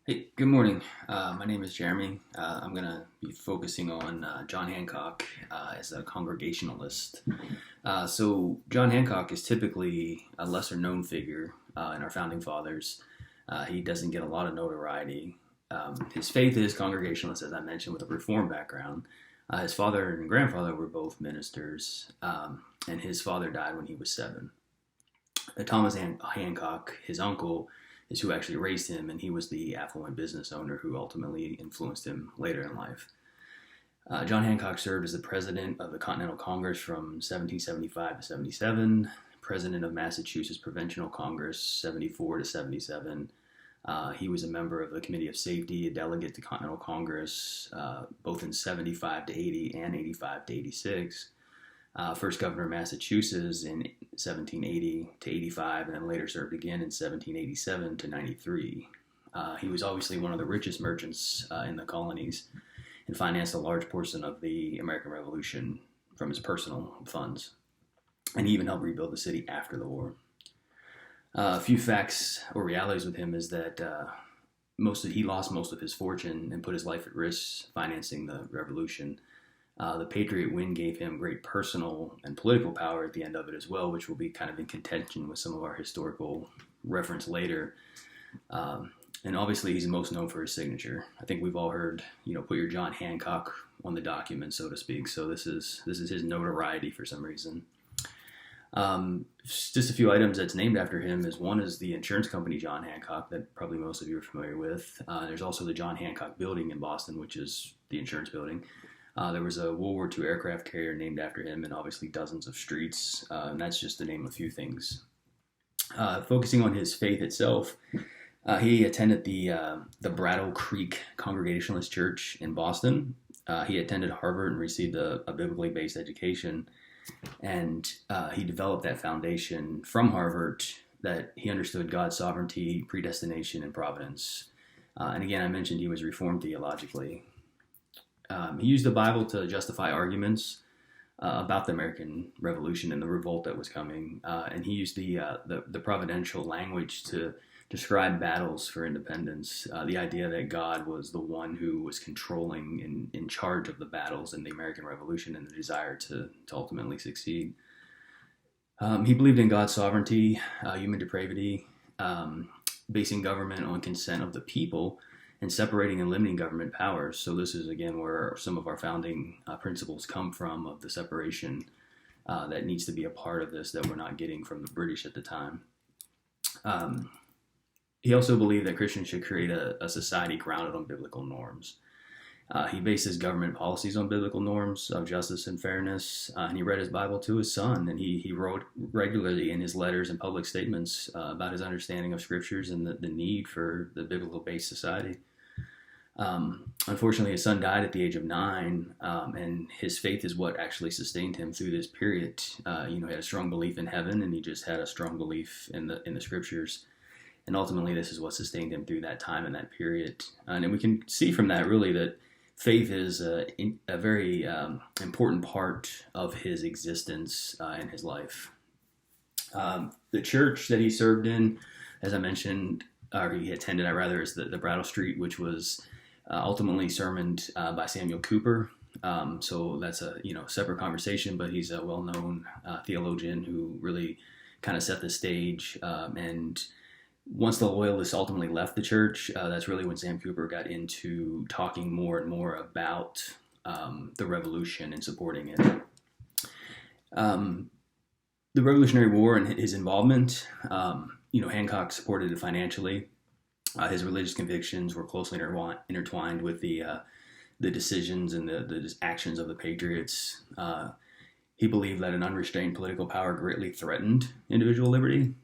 Hey, good morning. My name is Jeremy. I'm going to be focusing on John Hancock as a Congregationalist. John Hancock is typically a lesser known figure in our founding fathers. He doesn't get a lot of notoriety. His faith is Congregationalist, as I mentioned, with a Reformed background. His father and grandfather were both ministers, and his father died when he was 7. Thomas Hancock, his uncle, is who actually raised him, and he was the affluent business owner who ultimately influenced him later in life. John Hancock served as the president of the Continental Congress from 1775 to 77, president of Massachusetts Provincial Congress 74 to 77. He was a member of the Committee of Safety, a delegate to Continental Congress, both in 75 to 80 and 85 to 86. First governor of Massachusetts in 1780 to 85, and then later served again in 1787 to 93. He was obviously one of the richest merchants in the colonies and financed a large portion of the American Revolution from his personal funds. And he even helped rebuild the city after the war. A few facts or realities with him is that he lost most of his fortune and put his life at risk financing the revolution. The Patriot win gave him great personal and political power at the end of it as well, which will be kind of in contention with some of our historical reference later. And obviously, he's most known for his signature. I think we've all heard, put your John Hancock on the document, so to speak. So this is his notoriety for some reason. Just a few items that's named after him is one is the insurance company John Hancock that probably most of you are familiar with. There's also the John Hancock building in Boston, which is the insurance building. There was a World War II aircraft carrier named after him, and obviously dozens of streets, and that's just to name a few things. Focusing on his faith itself, he attended the Brattle Creek Congregationalist Church in Boston. He attended Harvard and received a biblically based education, and he developed that foundation from Harvard that he understood God's sovereignty, predestination, and providence. And again, I mentioned he was Reformed theologically. He used the Bible to justify arguments about the American Revolution and the revolt that was coming, and he used the providential language to describe battles for independence. The idea that God was the one who was controlling and in charge of the battles in the American Revolution and the desire to ultimately succeed. He believed in God's sovereignty, human depravity, basing government on consent of the people, and separating and limiting government powers. So this is, again, where some of our founding principles come from, of the separation that needs to be a part of this that we're not getting from the British at the time. He also believed that Christians should create a society grounded on biblical norms. He based his government policies on biblical norms of justice and fairness, and he read his Bible to his son, and he wrote regularly in his letters and public statements about his understanding of scriptures and the need for the biblical-based society. Unfortunately, his son died at the age of 9, and his faith is what actually sustained him through this period. He had a strong belief in heaven, and he just had a strong belief in the scriptures. And ultimately, this is what sustained him through that time and that period. And we can see from that, really, that faith is a very important part of his existence in his life. The church that he served in, as I mentioned, or he attended, is the Brattle Street, which was ultimately sermoned by Samuel Cooper. So that's a separate conversation, but he's a well-known theologian who really kind of set the stage. And once the Loyalists ultimately left the church, that's really when Sam Cooper got into talking more and more about the revolution and supporting it. The Revolutionary War and his involvement, Hancock supported it financially. His religious convictions were closely intertwined with the decisions and the actions of the Patriots. He believed that an unrestrained political power greatly threatened individual liberty.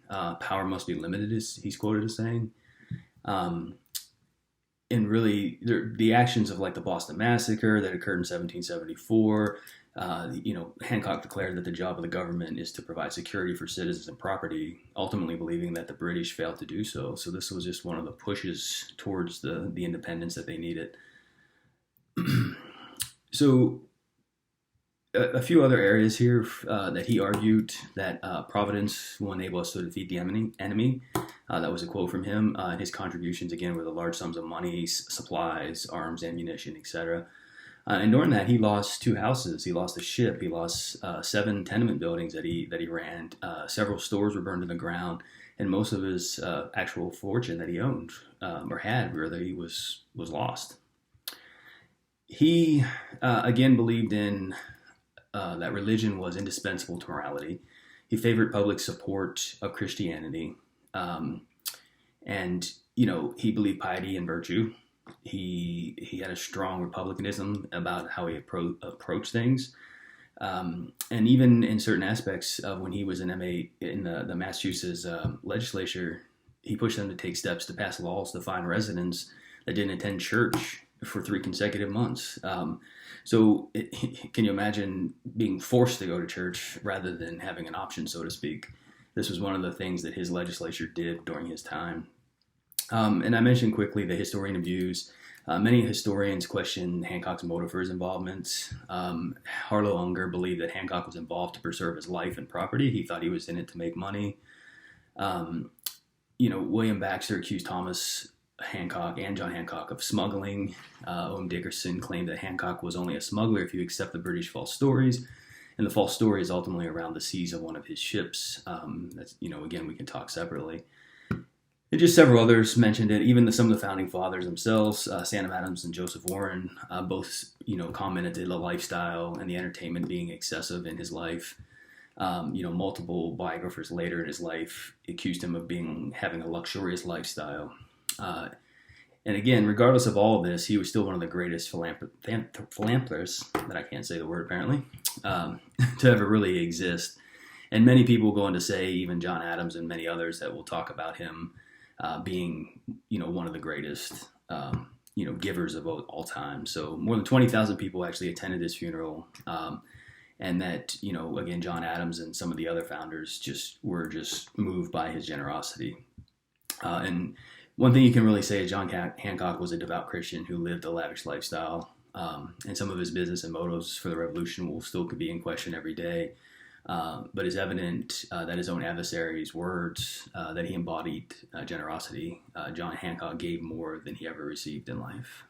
Power must be limited, he's quoted as saying. And really, the actions of the Boston Massacre that occurred in 1774, Hancock declared that the job of the government is to provide security for citizens and property, ultimately believing that the British failed to do so. So this was just one of the pushes towards the independence that they needed. So a few other areas here that he argued that providence will enable us to defeat the enemy. That was a quote from him. And his contributions, again, were the large sums of money, supplies, arms, ammunition, etc. And during that, he lost 2 houses. He lost a ship. He lost 7 tenement buildings that he ran. Several stores were burned to the ground, and most of his actual fortune that he owned or had, rather, he was lost. He again believed in that religion was indispensable to morality. He favored public support of Christianity, and he believed piety and virtue. He had a strong republicanism about how he approached things. And even in certain aspects of when he was an M8 in the Massachusetts legislature, he pushed them to take steps to pass laws to fine residents that didn't attend church for 3 consecutive months. Can you imagine being forced to go to church rather than having an option, so to speak? This was one of the things that his legislature did during his time. And I mentioned quickly the historian views. Many historians question Hancock's motive for his involvement. Harlow Unger believed that Hancock was involved to preserve his life and property. He thought he was in it to make money. William Baxter accused Thomas Hancock and John Hancock of smuggling. O.M. Dickerson claimed that Hancock was only a smuggler if you accept the British false stories. And the false story is ultimately around the seize of one of his ships. Again, we can talk separately. And just several others mentioned it. Even some of the founding fathers themselves, Sam Adams and Joseph Warren, both commented on the lifestyle and the entertainment being excessive in his life. Multiple biographers later in his life accused him of having a luxurious lifestyle. And again, regardless of all of this, he was still one of the greatest philanthropists, that I can't say the word apparently, to ever really exist. And many people go on to say, even John Adams and many others, that will talk about him being, one of the greatest, givers of all time. So more than 20,000 people actually attended his funeral. And that, again, John Adams and some of the other founders were moved by his generosity. And one thing you can really say is John Hancock was a devout Christian who lived a lavish lifestyle. And some of his business and motives for the revolution will still be in question every day. But it's evident that his own adversaries' words that he embodied generosity. John Hancock gave more than he ever received in life.